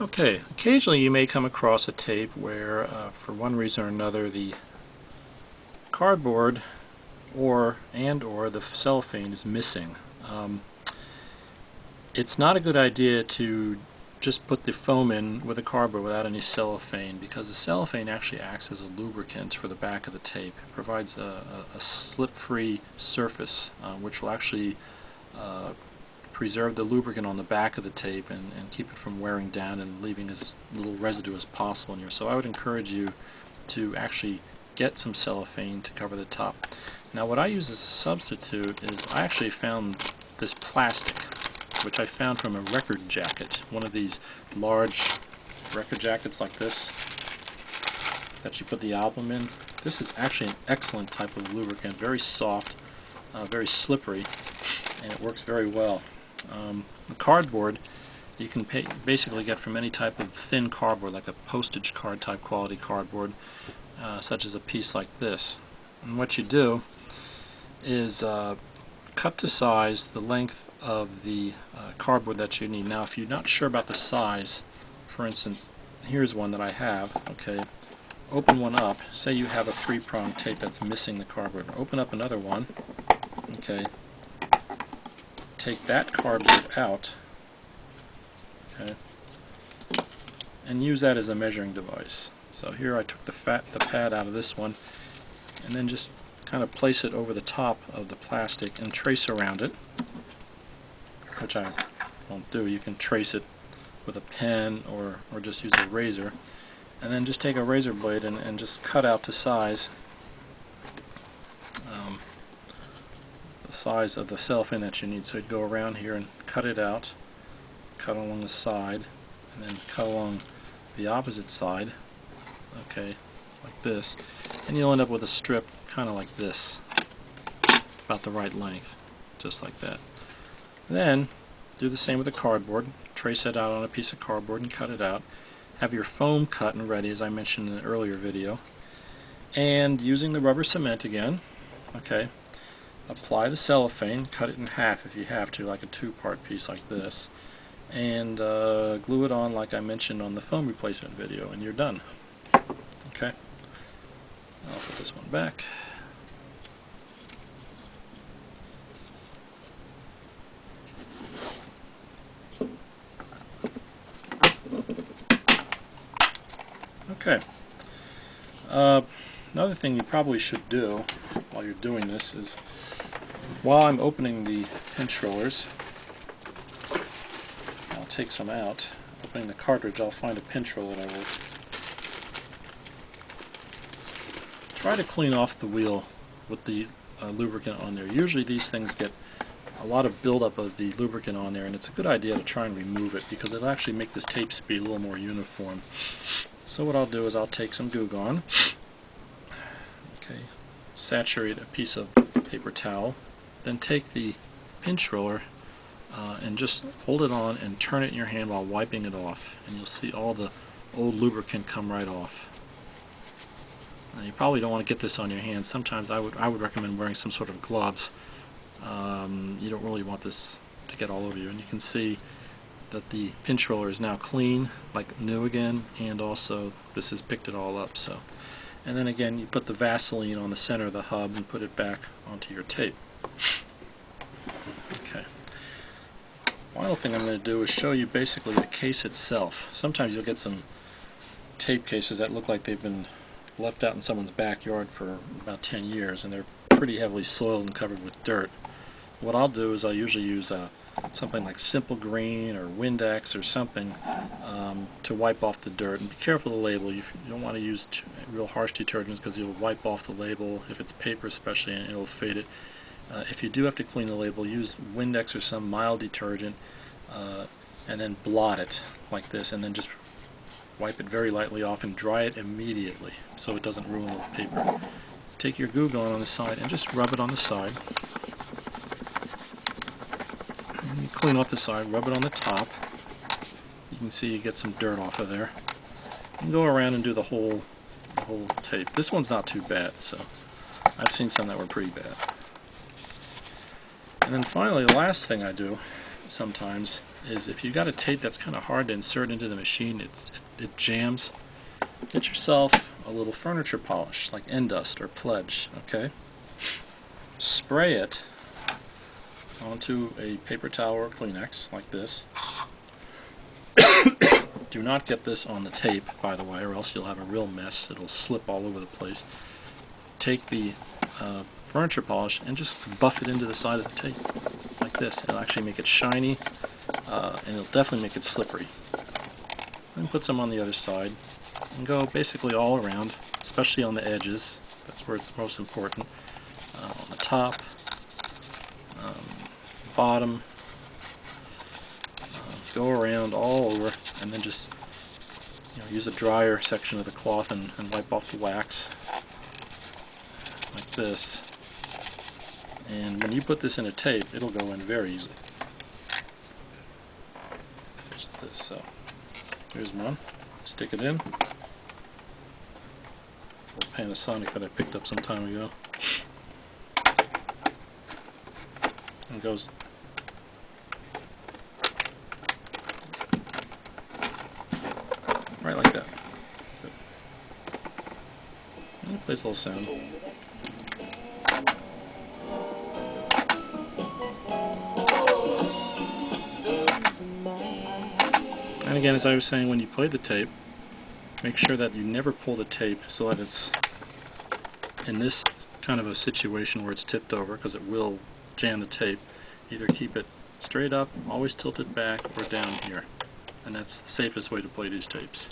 Okay, occasionally you may come across a tape where, for one reason or another, the cardboard or the cellophane is missing. It's not a good idea to just put the foam in with the cardboard without any cellophane, because the cellophane actually acts as a lubricant for the back of the tape. It provides a slip-free surface which will actually preserve the lubricant on the back of the tape and keep it from wearing down and leaving as little residue as possible in here. So I would encourage you to actually get some cellophane to cover the top. Now what I use as a substitute is I actually found this plastic, which I found from a record jacket, one of these large record jackets like this that you put the album in. This is actually an excellent type of lubricant, very soft, very slippery, and it works very well. The cardboard you can basically get from any type of thin cardboard, like a postage card type quality cardboard, such as a piece like this. And what you do is cut to size the length of the cardboard that you need. Now if you're not sure about the size, for instance, here's one that I have. Okay, open one up. Say you have a 3-prong tape that's missing the cardboard. Open up another one. Okay, take that cardboard out, okay, and use that as a measuring device. So here I took the pad out of this one, and then just kind of place it over the top of the plastic and trace around it, which I won't do. You can trace it with a pen or just use a razor, and then just take a razor blade and just cut out to size the size of the cellophane that you need. So you'd go around here and cut it out, cut along the side, and then cut along the opposite side, okay, like this, and you'll end up with a strip kind of like this, about the right length, just like that. Then do the same with the cardboard. Trace it out on a piece of cardboard and cut it out. Have your foam cut and ready, as I mentioned in an earlier video, and using the rubber cement again, okay, apply the cellophane, cut it in half if you have to, like a 2-part piece like this, and glue it on like I mentioned on the foam replacement video, and you're done. Okay, I'll put this one back. Okay, another thing you probably should do while you're doing this is, while I'm opening the pinch rollers, I'll take some out. Opening the cartridge, I'll find a pinch roller that I will try to clean off the wheel with the lubricant on there. Usually these things get a lot of buildup of the lubricant on there, and it's a good idea to try and remove it because it'll actually make this tape speed a little more uniform. So what I'll do is I'll take some Goo Gone, okay, saturate a piece of paper towel, then take the pinch roller and just hold it on and turn it in your hand while wiping it off, and you'll see all the old lubricant come right off. Now, you probably don't want to get this on your hands. Sometimes I would recommend wearing some sort of gloves. You don't really want this to get all over you, and you can see that the pinch roller is now clean, like new again, and also this has picked it all up. So, and then again you put the Vaseline on the center of the hub and put it back onto your tape. Okay. Final thing I'm going to do is show you basically the case itself. Sometimes you'll get some tape cases that look like they've been left out in someone's backyard for about 10 years, and they're pretty heavily soiled and covered with dirt. What I'll do is I'll usually use something like Simple Green or Windex or something to wipe off the dirt. And be careful of the label. You don't want to use real harsh detergents because you'll wipe off the label, if it's paper especially, and it'll fade it. If you do have to clean the label, use Windex or some mild detergent and then blot it like this, and then just wipe it very lightly off and dry it immediately so it doesn't ruin the paper. Take your Goo Gone on the side and just rub it on the side. And you clean off the side, rub it on the top. You can see you get some dirt off of there. And go around and do the whole tape. This one's not too bad, so I've seen some that were pretty bad. And then finally, the last thing I do sometimes is if you got a tape that's kind of hard to insert into the machine, it jams, get yourself a little furniture polish like Endust or Pledge, okay? Spray it onto a paper towel or Kleenex like this. Do not get this on the tape, by the way, or else you'll have a real mess. It'll slip all over the place. Take the furniture polish and just buff it into the side of the tape like this. It'll actually make it shiny, and it'll definitely make it slippery. And put some on the other side and go basically all around, especially on the edges. That's where it's most important. On the top, bottom, go around all over, and then just use a drier section of the cloth and wipe off the wax like this. And when you put this in a tape, it'll go in very easily. There's this. So here's one. Stick it in. A Panasonic that I picked up some time ago. And it goes right like that. Good. And it plays a little sound. And again, as I was saying, when you play the tape, make sure that you never pull the tape so that it's in this kind of a situation where it's tipped over, because it will jam the tape. Either keep it straight up, always tilt it back, or down here. And that's the safest way to play these tapes.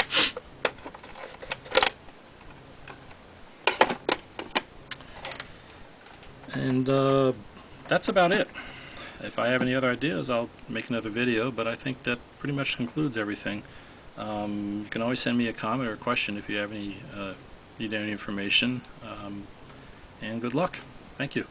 And that's about it. If I have any other ideas, I'll make another video, but I think that pretty much concludes everything. You can always send me a comment or a question if you have any need any information. And good luck. Thank you.